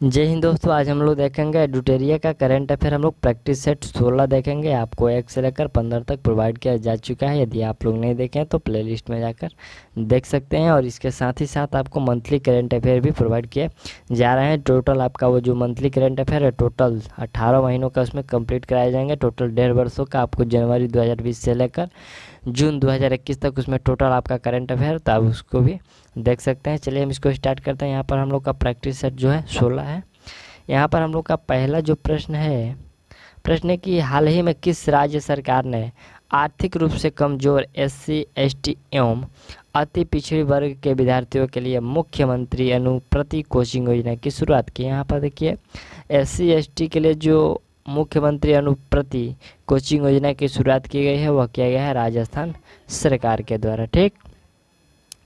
जय हिंद दोस्तों। आज हम लोग देखेंगे एडुटेरिया का करंट अफेयर। हम लोग प्रैक्टिस सेट 16 देखेंगे। आपको 1 से लेकर 15 तक प्रोवाइड किया जा चुका है। यदि आप लोग नहीं देखें तो प्लेलिस्ट में जाकर देख सकते हैं। और इसके साथ ही साथ आपको मंथली करंट अफेयर भी प्रोवाइड किए जा रहे हैं। टोटल आपका वो जो मंथली करंट अफेयर है टोटल 18 महीनों का उसमें कंप्लीट कराए जाएंगे। टोटल 1.5 वर्षों का आपको जनवरी 2020 से लेकर जून 2021 तक उसमें टोटल आपका करंट अफेयर, तो आप उसको भी देख सकते हैं। चलिए हम इसको स्टार्ट करते हैं। यहाँ पर हम लोग का प्रैक्टिस सेट जो है 16 है। यहाँ पर हम लोग का पहला जो प्रश्न है, प्रश्न है कि हाल ही में किस राज्य सरकार ने आर्थिक रूप से कमजोर एससी एसटी एवं अति पिछड़ी वर्ग के विद्यार्थियों के लिए मुख्यमंत्री अनुप्रति कोचिंग योजना की शुरुआत की। यहाँ पर देखिए एससी एसटी के लिए जो मुख्यमंत्री अनुप्रति कोचिंग योजना की शुरुआत की गई है वह किया गया है राजस्थान सरकार के द्वारा। ठीक,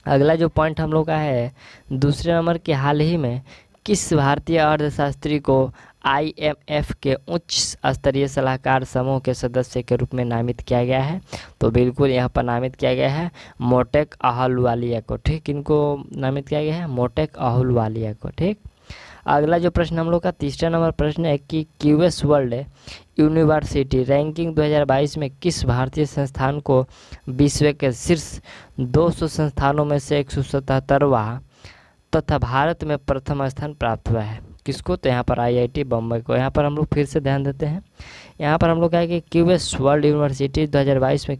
अगला जो पॉइंट हम लोग का है दूसरे नंबर के, हाल ही में किस भारतीय अर्थशास्त्री को आईएमएफ के उच्च स्तरीय सलाहकार समूह के सदस्य के रूप में नामित किया गया है? तो बिल्कुल यहाँ पर नामित किया गया है मोटेक अहलुवालिया को। ठीक, इनको नामित किया गया है मोटेक अहलुवालिया को। ठीक, अगला जो प्रश्न हम लोग का तीसरा नंबर प्रश्न है कि क्यूएस वर्ल्ड यूनिवर्सिटी रैंकिंग 2022 में किस भारतीय संस्थान को विश्व के शीर्ष 200 संस्थानों में से 177वां तथा भारत में प्रथम स्थान प्राप्त हुआ है? किसको? तो यहाँ पर आईआईटी बम्बई को। यहाँ पर हम लोग फिर से ध्यान देते हैं। यहाँ पर हम लोग कहें कि क्यूएस वर्ल्ड यूनिवर्सिटी 2022 में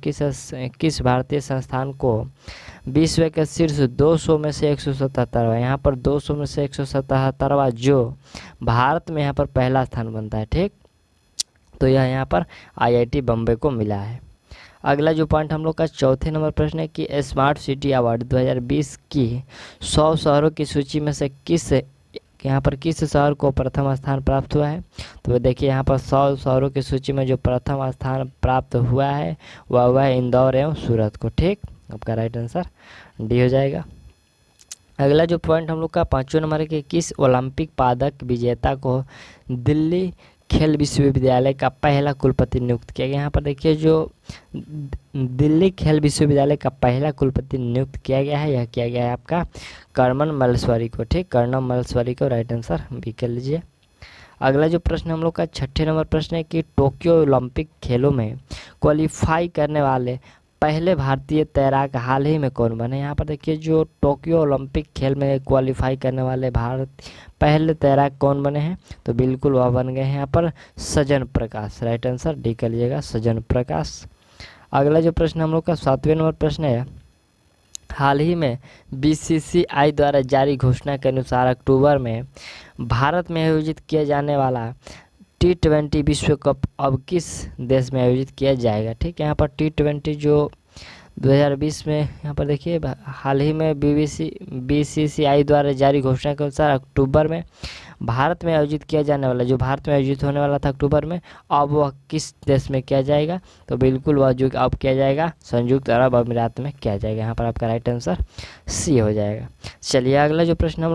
किस भारतीय संस्थान को विश्व के शीर्ष 200 में से 177वां, यहाँ पर 200 में से 177वां जो भारत में यहाँ पर पहला स्थान बनता है। ठीक, तो यह यहाँ पर आईआईटी बम्बई को मिला है। अगला जो पॉइंट हम लोग का चौथे नंबर प्रश्न है कि स्मार्ट सिटी अवार्ड 2020 की 100 शहरों की सूची में से यहाँ पर किस शहर को प्रथम स्थान प्राप्त हुआ है? तो देखिए यहाँ पर 100 शहरों की सूची में जो प्रथम स्थान प्राप्त हुआ है वह हुआ है इंदौर एवं सूरत को। ठीक, आपका राइट आंसर डी हो जाएगा। अगला जो पॉइंट हम लोग का पाँचवें नंबर है कि किस ओलंपिक पदक विजेता को दिल्ली खेल विश्वविद्यालय का पहला कुलपति नियुक्त किया गया? यहाँ पर देखिए जो दिल्ली खेल विश्वविद्यालय का पहला कुलपति नियुक्त किया गया है यह किया गया है आपका कर्णम मल्लेश्वरी को। ठीक, कर्णम मल्लेश्वरी को राइट आंसर बी कर लीजिए। अगला जो प्रश्न हम लोग का छठे नंबर प्रश्न है कि टोक्यो ओलंपिक खेलों में क्वालिफाई करने वाले पहले भारतीय तैराक हाल ही में कौन बने? यहाँ पर देखिए जो टोक्यो ओलंपिक खेल में क्वालिफाई करने वाले भारत पहले तैराक कौन बने हैं? तो बिल्कुल वह बन गए हैं यहाँ पर सजन प्रकाश। राइट आंसर डी कर लीजिएगा, सजन प्रकाश। अगला जो प्रश्न हम लोग का सातवें नंबर प्रश्न है, हाल ही में बीसीसीआई द्वारा जारी घोषणा के अनुसार अक्टूबर में भारत में आयोजित किया जाने वाला T20 विश्व कप अब किस देश में आयोजित किया जाएगा? ठीक, यहाँ पर T20 जो 2020 में यहाँ पर देखिए हाल ही में बीसीसीआई द्वारा जारी घोषणा के अनुसार अक्टूबर में भारत में आयोजित किया जाने वाला, जो भारत में आयोजित होने वाला था अक्टूबर में, अब वह किस देश में किया जाएगा? तो बिल्कुल वह जो अब किया जाएगा संयुक्त अरब अमीरात में किया जाएगा। यहाँ पर आपका राइट आंसर सी हो जाएगा। चलिए अगला जो प्रश्न हम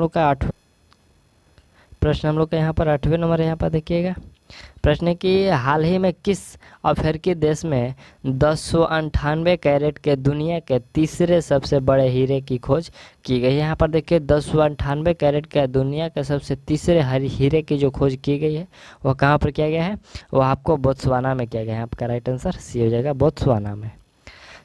लोग का यहाँ पर 8वें नंबर यहाँ पर देखिएगा। प्रश्न है कि हाल ही में किस अफ्रीकी देश में 1098 कैरेट के दुनिया के तीसरे सबसे बड़े हीरे की खोज की गई? यहाँ पर देखिए 1098 कैरेट के दुनिया के सबसे तीसरे हीरे की जो खोज की गई है वह कहाँ पर किया गया है? वह आपको बोत्सवाना में किया गया है। आपका राइट आंसर सी हो जाएगा, बोत्सवाना में।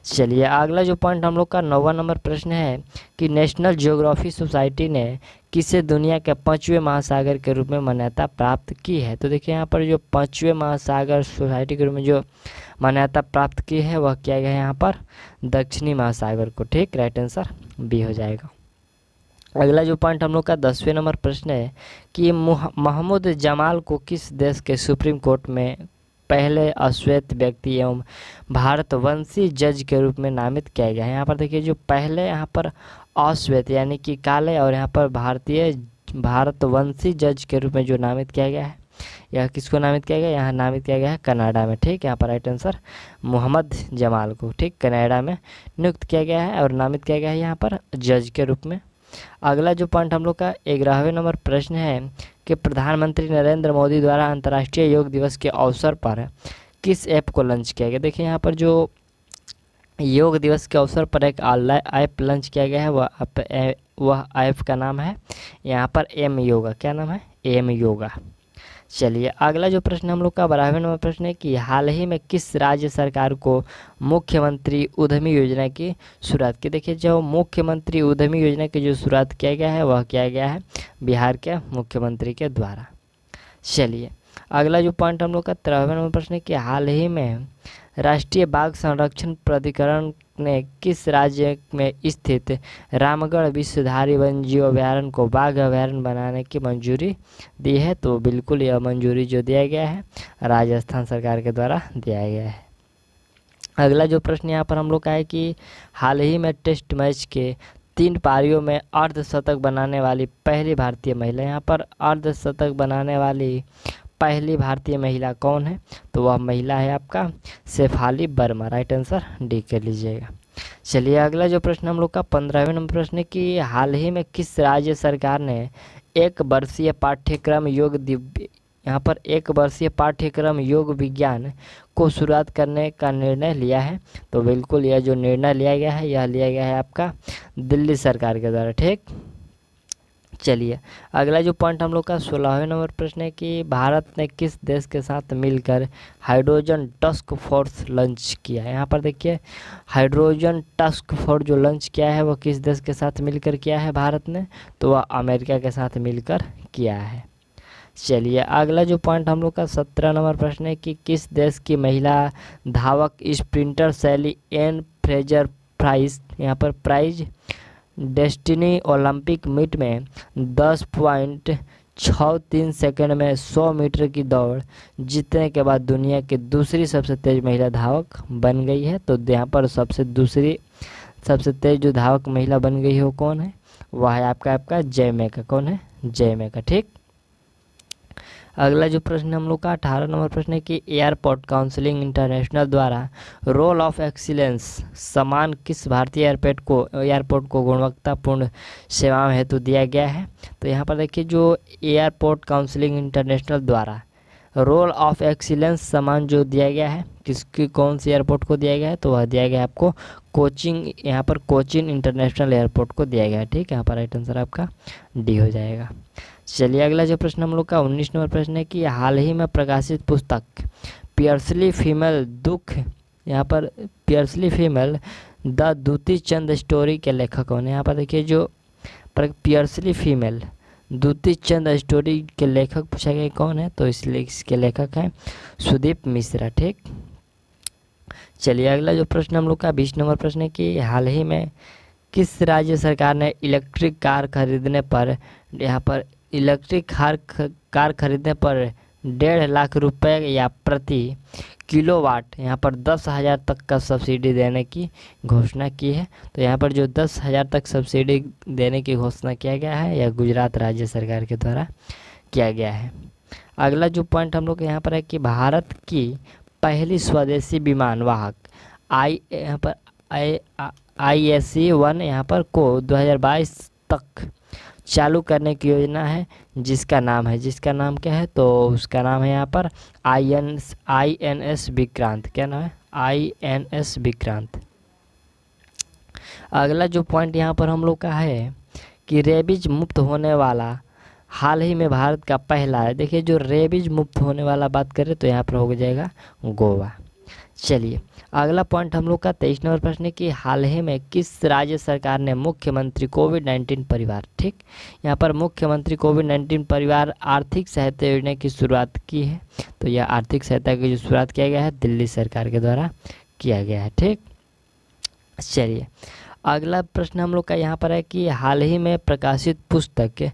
चलिए अगला जो पॉइंट हम लोग का 9वां नंबर प्रश्न है कि नेशनल ज्योग्राफी सोसाइटी ने किसे दुनिया के 5वें महासागर के रूप में मान्यता प्राप्त की है? तो देखिए यहाँ पर जो 5वें महासागर सोसाइटी के रूप में जो मान्यता प्राप्त की है वह किया गया है यहाँ पर दक्षिणी महासागर को। ठीक, राइट आंसर बी हो जाएगा। अगला जो पॉइंट हम लोग का 10वें नंबर प्रश्न है कि महमूद जमाल को किस देश के सुप्रीम कोर्ट में पहले अश्वेत व्यक्ति एवं भारतवंशी जज के रूप में नामित किया गया है? यहाँ पर देखिए जो पहले यहाँ पर अश्वेत यानी कि काले और यहाँ पर भारतवंशी जज के रूप में जो नामित किया गया है यह किसको नामित किया गया? यहाँ नामित किया गया है कनाडा में। ठीक, यहाँ पर राइट आंसर मोहम्मद जमाल को ठीक कनाडा में नियुक्त किया गया है और नामित किया गया है यहाँ पर जज के रूप में। अगला जो पॉइंट हम लोग का 11वें नंबर प्रश्न है कि प्रधानमंत्री नरेंद्र मोदी द्वारा अंतर्राष्ट्रीय योग दिवस के अवसर पर किस ऐप को लॉन्च किया गया? देखिए यहाँ पर जो योग दिवस के अवसर पर एक ऑनलाइन ऐप लॉन्च किया गया है वह वह ऐप का नाम है यहाँ पर एम योगा। क्या नाम है? एम योगा। चलिए अगला जो प्रश्न हम लोग का 12वें नंबर प्रश्न है कि हाल ही में किस राज्य सरकार को मुख्यमंत्री उद्यमी योजना की शुरुआत की? देखिए जो मुख्यमंत्री उद्यमी योजना की जो शुरुआत किया गया है वह किया गया है बिहार के मुख्यमंत्री के द्वारा। चलिए अगला जो पॉइंट हम लोग का 13वें नंबर प्रश्न है कि हाल ही में राष्ट्रीय बाघ संरक्षण प्राधिकरण ने किस राज्य में स्थित रामगढ़ विश्वधारी वन्यजीव अभयारण्य को बाघ अभयारण्य बनाने की मंजूरी दी है? तो बिल्कुल यह मंजूरी जो दिया गया है राजस्थान सरकार के द्वारा दिया गया है। अगला जो प्रश्न यहाँ पर हम लोग का है कि हाल ही में टेस्ट मैच के 3 पारियों में अर्धशतक बनाने वाली पहली भारतीय महिला, यहाँ पर अर्धशतक बनाने वाली पहली भारतीय महिला कौन है? तो वह महिला है आपका Shefali Verma. Right answer D कर लीजिएगा। चलिए अगला जो प्रश्न हम लोग का 15वें नंबर प्रश्न है कि हाल ही में किस राज्य सरकार ने 1 वर्षीय पाठ्यक्रम यहाँ पर 1 वर्षीय पाठ्यक्रम योग विज्ञान को शुरुआत करने का निर्णय लिया है? तो बिल्कुल यह जो निर्णय लिया गया है यह लिया गया है आपका दिल्ली सरकार के द्वारा। ठीक। चलिए अगला जो पॉइंट हम लोग का 16वें नंबर प्रश्न है कि भारत ने किस देश के साथ मिलकर हाइड्रोजन टास्क फोर्स लॉन्च किया है? यहाँ पर देखिए हाइड्रोजन टास्क फोर्स जो लॉन्च किया है वह किस देश के साथ मिलकर किया है भारत ने? तो वह अमेरिका के साथ मिलकर किया है। चलिए अगला जो पॉइंट हम लोग का 17 नंबर प्रश्न है कि किस देश की महिला धावक स्प्रिंटर सैली एन फ्रेजर प्राइस, यहाँ पर प्राइज डेस्टिनी ओलंपिक मीट में 10.63 सेकंड में 100 मीटर की दौड़ जीतने के बाद दुनिया की दूसरी सबसे तेज महिला धावक बन गई है? तो यहाँ पर सबसे तेज जो धावक महिला बन गई है वो कौन है? वह है आपका जयमेका। कौन है? जयमेका। ठीक। अगला जो प्रश्न हम लोग का 18 नंबर प्रश्न है कि एयरपोर्ट काउंसिलिंग इंटरनेशनल द्वारा रोल ऑफ एक्सीलेंस सम्मान किस भारतीय एयरपोर्ट को गुणवत्तापूर्ण सेवाओं हेतु दिया गया है? तो यहाँ पर देखिए जो एयरपोर्ट काउंसिलिंग इंटरनेशनल द्वारा रोल ऑफ एक्सीलेंस सम्मान जो दिया गया है कौन सी एयरपोर्ट को दिया गया है? तो वह दिया गया है आपको यहाँ पर कोचिन इंटरनेशनल एयरपोर्ट को दिया गया है। ठीक। यहाँ पर राइट आंसर आपका डी हो जाएगा। चलिए अगला जो प्रश्न हम लोग का 19 नंबर प्रश्न है कि हाल ही में प्रकाशित पुस्तक पियर्सली फीमेल दुख, यहाँ पर पियर्सली female the Dutee Chand story के लेखक कौन है? यहाँ पर देखिए जो पियर्सली फीमेल दूती चंद स्टोरी के लेखक पूछा गया कौन है? तो इसके लेखक हैं सुदीप मिश्रा। ठीक। चलिए अगला जो प्रश्न हम लोग का 20 नंबर प्रश्न है कि हाल ही में किस राज्य सरकार ने इलेक्ट्रिक कार खरीदने पर, यहाँ पर इलेक्ट्रिक कार खरीदने पर 1.5 लाख रुपए या प्रति किलोवाट यहाँ पर 10,000 तक का सब्सिडी देने की घोषणा की है? तो यहाँ पर जो 10,000 तक सब्सिडी देने की घोषणा किया गया है यह गुजरात राज्य सरकार के द्वारा किया गया है। अगला जो पॉइंट हम लोग यहाँ पर है कि भारत की पहली स्वदेशी विमान वाहक ISC-1 यहाँ पर को 2022 तक चालू करने की योजना है जिसका नाम क्या है? तो उसका नाम है यहाँ पर INS विक्रांत। क्या नाम है? INS विक्रांत। अगला जो पॉइंट यहाँ पर हम लोग का है कि रेबीज मुक्त होने वाला हाल ही में भारत का पहला है। देखिए जो रेबीज मुक्त होने वाला बात करें तो यहाँ पर हो जाएगा गोवा। चलिए अगला पॉइंट हम लोग का 23 नंबर प्रश्न है कि हाल ही में किस राज्य सरकार ने मुख्यमंत्री कोविड-19 परिवार, ठीक, यहाँ पर मुख्यमंत्री कोविड-19 परिवार आर्थिक सहायता योजना की शुरुआत की है? तो यह आर्थिक सहायता की जो शुरुआत किया गया है दिल्ली सरकार के द्वारा किया गया है। ठीक। चलिए अगला प्रश्न हम लोग का यहाँ पर है कि हाल ही में प्रकाशित पुस्तक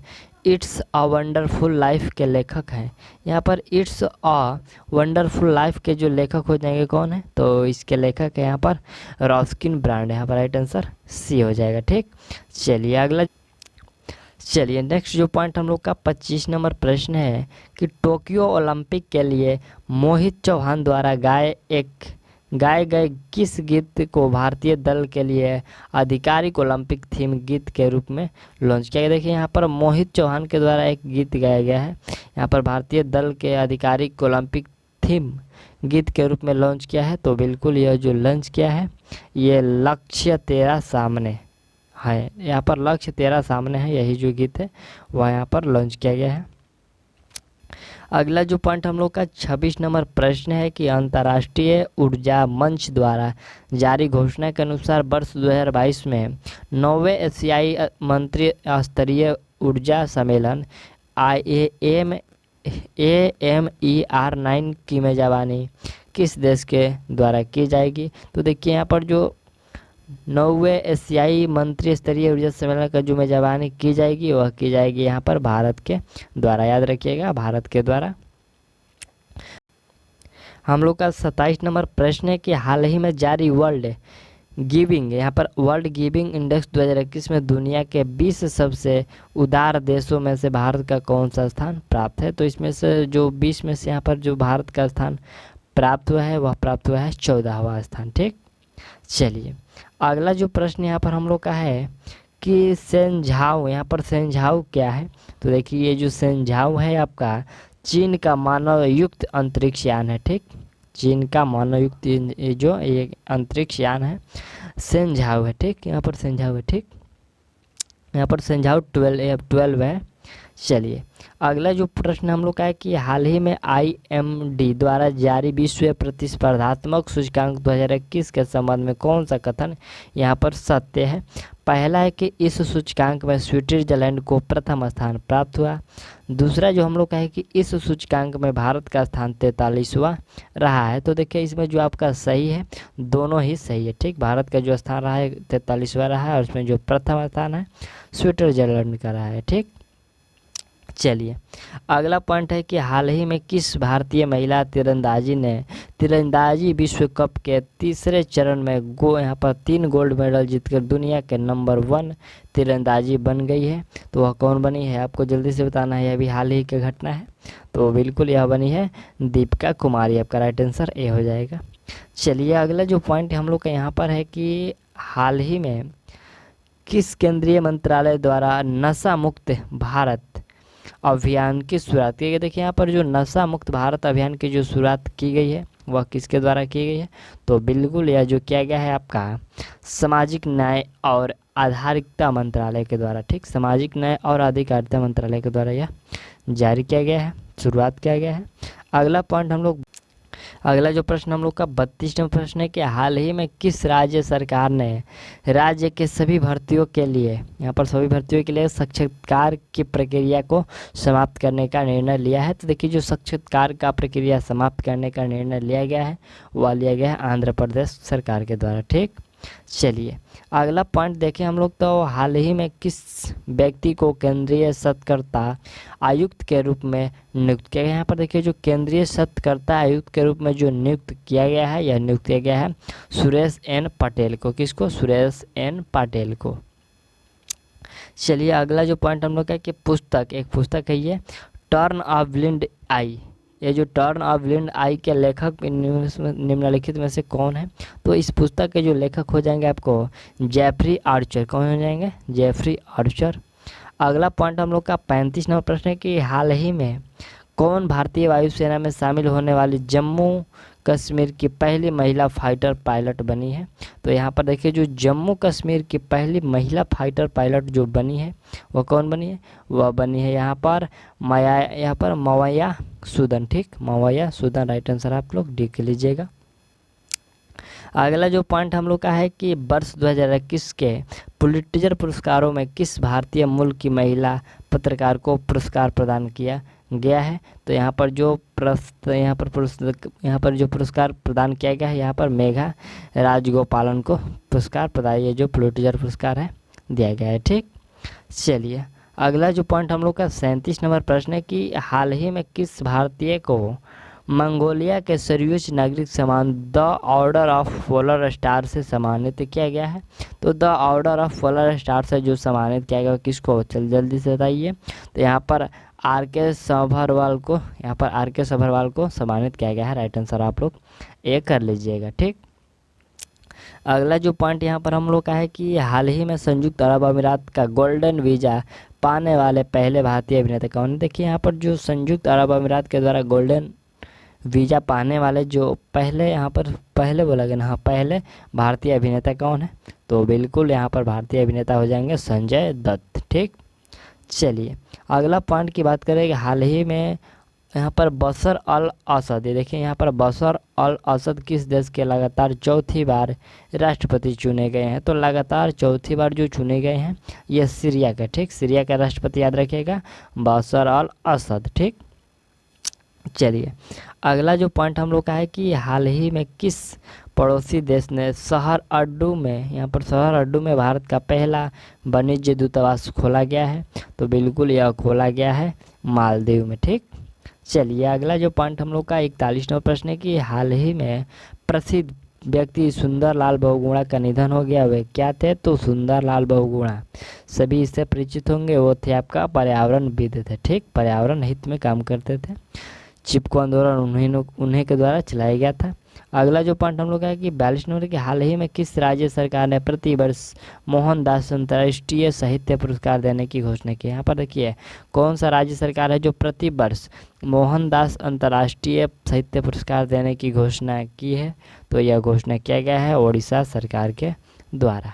इट्स अ वंडरफुल लाइफ के लेखक हैं। यहाँ पर इट्स अ वंडरफुल लाइफ के जो लेखक हो जाएंगे कौन है? तो इसके लेखक है यहाँ पर रॉस्किन ब्रांड। यहाँ पर राइट आंसर सी हो जाएगा। ठीक। चलिए नेक्स्ट जो पॉइंट हम लोग का 25 नंबर प्रश्न है कि टोक्यो ओलंपिक के लिए मोहित चौहान द्वारा गाए गए किस गीत को भारतीय दल के लिए आधिकारिक ओलंपिक थीम गीत के रूप में लॉन्च किया गया? देखिए यहाँ पर मोहित चौहान के द्वारा एक गीत गाया गया है, यहाँ पर भारतीय दल के आधिकारिक ओलंपिक थीम गीत के रूप में लॉन्च किया है। तो बिल्कुल यह जो लॉन्च किया है ये लक्ष्य तेरा सामने, है। यहाँ पर लक्ष्य तेरा सामने है, यही जो गीत है वह यहाँ पर लॉन्च किया गया है। अगला जो पॉइंट हम लोग का 26 नंबर प्रश्न है कि अंतर्राष्ट्रीय ऊर्जा मंच द्वारा जारी घोषणा के अनुसार वर्ष 2022 में 9वें एशियाई मंत्री स्तरीय ऊर्जा सम्मेलन AMER9 की मेजबानी किस देश के द्वारा की जाएगी। तो देखिए यहाँ पर जो 9वें एशियाई मंत्री स्तरीय ऊर्जा सम्मेलन का जो मेजबानी की जाएगी वह की जाएगी यहाँ पर भारत के द्वारा। याद रखिएगा, भारत के द्वारा। हम लोग का 27 नंबर प्रश्न है कि हाल ही में जारी वर्ल्ड गिविंग, यहाँ पर वर्ल्ड गिविंग इंडेक्स 2021 में दुनिया के 20 सबसे उदार देशों में से भारत का कौन सा स्थान प्राप्त है। तो इसमें से जो 20 में से यहाँ पर जो भारत का स्थान प्राप्त हुआ है वह प्राप्त हुआ है 14वां स्थान। ठीक, चलिए अगला जो प्रश्न यहाँ पर हम लोग का है कि सेंझाओ, यहाँ पर सेंझाओ क्या है। तो देखिए ये जो सेंझाओ है आपका चीन का मानव युक्त अंतरिक्ष यान है। ठीक, चीन का मानव युक्त जो ये अंतरिक्ष यान है सेंझाओ है। ठीक, यहाँ पर सेंझाओ है। ठीक, यहाँ पर सेंझाओ 12 है। चलिए अगला जो प्रश्न हम लोग का है कि हाल ही में IMD द्वारा जारी विश्व प्रतिस्पर्धात्मक सूचकांक 2021 के संबंध में कौन सा कथन यहाँ पर सत्य है। पहला है कि इस सूचकांक में स्विट्जरलैंड को प्रथम स्थान प्राप्त हुआ। दूसरा जो हम लोग का है कि इस सूचकांक में भारत का स्थान 43वां रहा है। तो देखिए इसमें जो आपका सही है दोनों ही सही है। ठीक, भारत का जो स्थान रहा है 43वां रहा है और उसमें जो प्रथम स्थान है स्विट्जरलैंड का रहा है। ठीक, चलिए अगला पॉइंट है कि हाल ही में किस भारतीय महिला तीरंदाजी ने तीरंदाजी विश्व कप के तीसरे चरण में यहाँ पर 3 गोल्ड मेडल जीतकर दुनिया के नंबर 1 तीरंदाजी बन गई है। तो वह कौन बनी है आपको जल्दी से बताना है, यह भी हाल ही की घटना है। तो बिल्कुल यह बनी है दीपिका कुमारी, आपका राइट आंसर ए हो जाएगा। चलिए अगला जो पॉइंट हम लोग का यहाँ पर है कि हाल ही में किस केंद्रीय मंत्रालय द्वारा नशा मुक्त भारत अभियान की शुरुआत की गई। देखिए यहाँ पर जो नशा मुक्त भारत अभियान की जो शुरुआत की गई है वह किसके द्वारा की गई है। तो बिल्कुल यह जो किया गया है आपका सामाजिक न्याय और आधारिकता मंत्रालय के द्वारा। ठीक, सामाजिक न्याय और आधिकारिता मंत्रालय के द्वारा यह जारी किया गया है, शुरुआत किया गया है। अगला जो प्रश्न हम लोग का 32वां प्रश्न है कि हाल ही में किस राज्य सरकार ने राज्य के सभी भर्तियों के लिए, यहाँ पर सभी भर्तियों के लिए साक्षात्कार की प्रक्रिया को समाप्त करने का निर्णय लिया है। तो देखिए जो साक्षात्कार का प्रक्रिया समाप्त करने का निर्णय लिया गया है वह लिया गया है आंध्र प्रदेश सरकार के द्वारा। ठीक, चलिए अगला पॉइंट देखें हम लोग। तो हाल ही में किस व्यक्ति को केंद्रीय सत्कर्ता आयुक्त के रूप में नियुक्त किया गया। यहाँ पर देखिए जो केंद्रीय सत्कर्ता आयुक्त के रूप में जो नियुक्त किया गया है यह नियुक्त किया गया है सुरेश एन पटेल को। किसको? सुरेश एन पटेल को। चलिए अगला जो पॉइंट हम लोग का कि पुस्तक, एक पुस्तक है ये टर्न ऑफ ब्लाइंड आई। ये जो टर्न ऑफ ब्लाइंड आई के लेखक निम्नलिखित में से कौन है। तो इस पुस्तक के जो लेखक हो जाएंगे आपको जेफरी आर्चर। कौन हो जाएंगे? Jeffrey Archer. अगला पॉइंट हम लोग का 35 नंबर प्रश्न है कि हाल ही में कौन भारतीय वायुसेना में शामिल होने वाली जम्मू कश्मीर की पहली महिला फाइटर पायलट बनी है। तो यहाँ पर देखिए जो जम्मू कश्मीर की पहली महिला फाइटर पायलट जो बनी है वह कौन बनी है? वह बनी है यहाँ पर मवैया सूदन। ठीक, मवैया सूदन राइट आंसर आप लोग लिख लीजिएगा। अगला जो पॉइंट हम लोग का है कि वर्ष 2021 के पुलिट्जर पुरस्कारों में किस भारतीय मूल की महिला पत्रकार को पुरस्कार प्रदान किया गया है। तो यहाँ पर जो पुरस्कार प्रदान किया गया है यहाँ पर मेघा राजगोपालन को पुरस्कार प्रदान, ये जो पुलिट्जर पुरस्कार है दिया गया है। ठीक, चलिए अगला जो पॉइंट हम लोग का 37 नंबर प्रश्न है कि हाल ही में किस भारतीय को मंगोलिया के सर्वोच्च नागरिक सम्मान the order of polar star से सम्मानित किया गया है। तो the order of polar star से जो सम्मानित किया गया किसको? जल्दी से बताइए। तो यहाँ पर आर के सभरवाल को सम्मानित किया गया है। राइट आंसर आप लोग ए कर लीजिएगा। ठीक, अगला जो पॉइंट यहाँ पर हम लोग का है कि हाल ही में संयुक्त अरब अमीरात का गोल्डन वीज़ा पाने वाले पहले भारतीय अभिनेता कौन है। देखिए यहाँ पर जो संयुक्त अरब अमीरात के द्वारा गोल्डन वीज़ा पाने वाले जो पहले यहाँ पर पहले बोला गया ना, हाँ पहले भारतीय अभिनेता कौन है, तो बिल्कुल यहाँ पर भारतीय अभिनेता हो जाएंगे संजय दत्त। ठीक, चलिए अगला पॉइंट की बात करें कि हाल ही में यहाँ पर बशर अल असद, ये देखिए यहाँ पर बशर अल असद किस देश के लगातार चौथी बार राष्ट्रपति चुने गए हैं, तो लगातार चौथी बार जो चुने गए हैं ये सीरिया का। ठीक, सीरिया का राष्ट्रपति याद रखिएगा बशर अल असद। ठीक, चलिए अगला जो पॉइंट हम लोग का है कि हाल ही में किस पड़ोसी देश ने शहर अड्डू में, यहाँ पर शहर अड्डू में भारत का पहला वाणिज्य दूतावास खोला गया है, तो बिल्कुल यह खोला गया है मालदीव में। ठीक, चलिए अगला जो पॉइंट हम लोग का 41 नंबर प्रश्न है कि हाल ही में प्रसिद्ध व्यक्ति सुंदरलाल बहुगुणा का निधन हो गया, वे क्या थे, तो सुंदरलाल बहुगुणा सभी इससे परिचित होंगे, वो थे आपका पर्यावरणविद थे। ठीक, पर्यावरण हित में काम करते थे, चिपको आंदोलन उन्हीं के द्वारा चलाया गया था। अगला जो पॉइंट हम लोग का है कि 42 नंबर के हाल ही में किस राज्य सरकार ने प्रतिवर्ष मोहनदास अंतर्राष्ट्रीय साहित्य पुरस्कार देने की घोषणा की। यहाँ पर देखिए कौन सा राज्य सरकार है जो प्रतिवर्ष मोहनदास अंतर्राष्ट्रीय साहित्य पुरस्कार देने की घोषणा की है, तो यह घोषणा किया गया है उड़ीसा सरकार के द्वारा।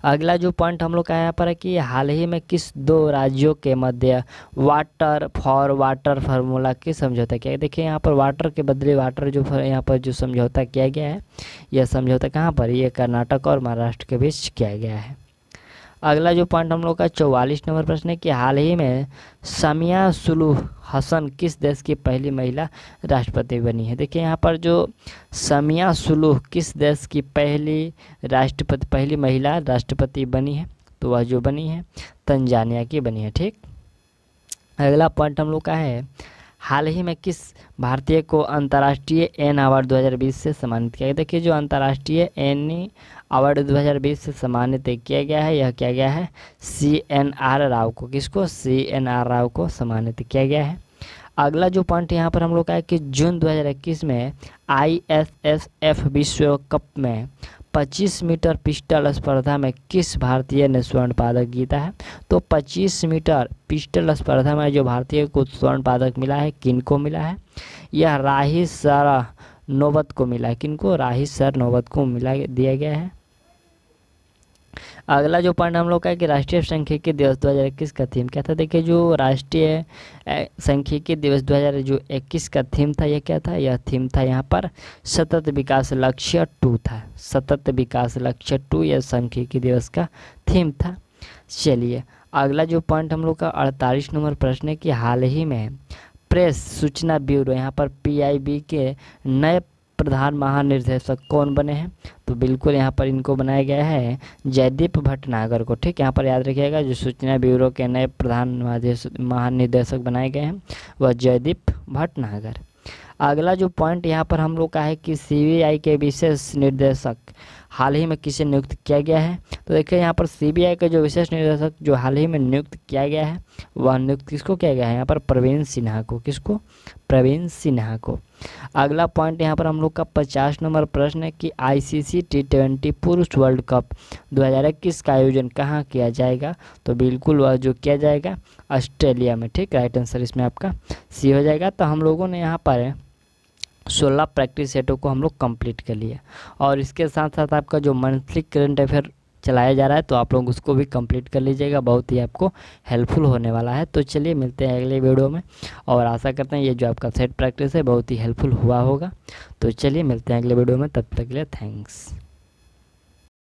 अगला जो पॉइंट हम लोग का यहाँ पर है कि हाल ही में किस दो राज्यों के मध्य वाटर फॉर वाटर फार्मूला की समझौता किया। देखिए यहाँ पर वाटर के बदले वाटर जो यहाँ पर जो समझौता किया गया है, यह समझौता कहाँ पर, ये कर्नाटक और महाराष्ट्र के बीच किया गया है। अगला जो पॉइंट हम लोग का 44 नंबर प्रश्न है कि हाल ही में सामिया सुलूह हसन किस देश की पहली महिला राष्ट्रपति बनी है। देखिए यहाँ पर जो सामिया सुलूह किस देश की पहली महिला राष्ट्रपति बनी है, तो वह जो बनी है तंजानिया की बनी है। ठीक, अगला पॉइंट हम लोग का है हाल ही में किस भारतीय को अंतर्राष्ट्रीय एन अवार्ड 2020 से सम्मानित किया गया। देखिए जो अंतर्राष्ट्रीय एनी अवार्ड 2020 से सम्मानित किया गया है, यह किया गया है CNR राव को। किसको, CNR राव को सम्मानित किया गया है। अगला जो पॉइंट यहाँ पर हम लोग का है कि जून 2021 में ISSF विश्व कप में 25 मीटर पिस्टल स्पर्धा में किस भारतीय ने स्वर्ण पदक जीता है, तो 25 मीटर पिस्टल स्पर्धा में जो भारतीय को स्वर्ण पदक मिला है, किनको मिला है, यह राही सर नौबत को मिला है। किनको, राही सर नौबत को दिया गया है। अगला जो पॉइंट हम लोग का है कि राष्ट्रीय सांख्यिकी दिवस 2021 का थीम क्या था। देखिए जो राष्ट्रीय सांख्यिकी दिवस 2021 का थीम था, यह क्या था, यह थीम था यहाँ पर सतत विकास लक्ष्य 2 था। सतत विकास लक्ष्य 2 यह सांख्यिकी दिवस का थीम था। चलिए अगला जो पॉइंट हम लोग का 48 नंबर प्रश्न है कि हाल ही में प्रेस सूचना ब्यूरो यहाँ पर PIB के नए प्रधान महानिर्देशक कौन बने हैं, तो बिल्कुल यहाँ पर इनको बनाया गया है जयदीप भटनागर को। ठीक, यहाँ पर याद रखिएगा जो सूचना ब्यूरो के नए प्रधान महानिर्देशक बनाए गए हैं वह जयदीप भटनागर। अगला जो पॉइंट यहाँ पर हम लोग का है कि CBI के विशेष निर्देशक हाल ही में किसे नियुक्त किया गया है, तो देखिए यहाँ पर CBI का जो विशेष निर्देशक जो हाल ही में नियुक्त किया गया है, वह नियुक्त किसको किया गया है, यहाँ पर प्रवीण सिन्हा को। किसको, प्रवीण सिन्हा को। अगला पॉइंट यहाँ पर हम लोग का 50 नंबर प्रश्न है कि ICC T20 पुरुष वर्ल्ड कप 2021 का आयोजन कहाँ किया जाएगा, तो बिल्कुल वह जो किया जाएगा ऑस्ट्रेलिया में। ठीक, राइट आंसर इसमें आपका C हो जाएगा। तो हम लोगों ने यहाँ पर 16 प्रैक्टिस सेटों को हम लोग कंप्लीट कर लिया, और इसके साथ साथ आपका जो मंथली करंट अफेयर चलाया जा रहा है, तो आप लोग उसको भी कंप्लीट कर लीजिएगा, बहुत ही आपको हेल्पफुल होने वाला है। तो चलिए मिलते हैं अगले वीडियो में, और आशा करते हैं ये जो आपका सेट प्रैक्टिस है बहुत ही हेल्पफुल हुआ होगा। तो चलिए मिलते हैं अगले वीडियो में, तब तक के लिए थैंक्स।